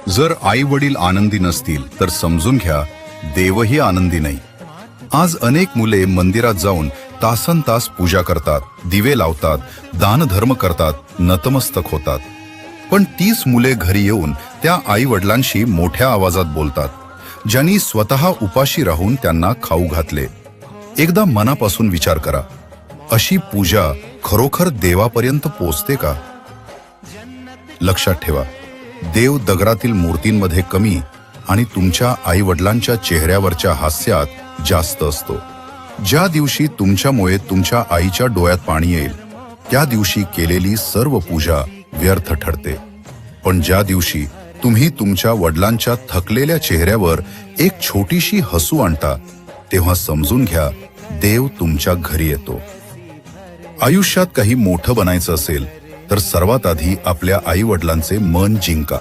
जर आई वडील आनंदी नसतील तर समजून घ्या देवही आनंदी नाही. आज अनेक मुले मंदिरात जाऊन तासन तास पूजा करतात, दिवे लावतात, दानधर्म करतात, नतमस्तक होतात. पण तीच मुले घरी येऊन त्या आई वडिलांशी मोठ्या आवाजात बोलतात, ज्यांनी स्वतः उपाशी राहून त्यांना खाऊ घातले. एकदा मनापासून विचार करा, अशी पूजा खरोखर देवापर्यंत पोचते का? लक्षात ठेवा, देव दगडातील मूर्तींमध्ये कमी आणि तुमच्या आई वडिलांच्या चेहऱ्यावरच्या हास्यात जास्त असतो. ज्या दिवशी तुमच्यामुळे तुमच्या आईच्या डोळ्यात पाणी येईल त्या दिवशी केलेली सर्व पूजा व्यर्थ ठरते. पण ज्या दिवशी तुम्ही तुमच्या वडिलांच्या थकलेल्या चेहऱ्यावर एक छोटीशी हसू आणता तेव्हा समजून घ्या देव तुमच्या घरी येतो. आयुष्यात काही मोठं बनायचं असेल तर सर्वात आधी आपल्या आई वडिलांचे मन जिंका.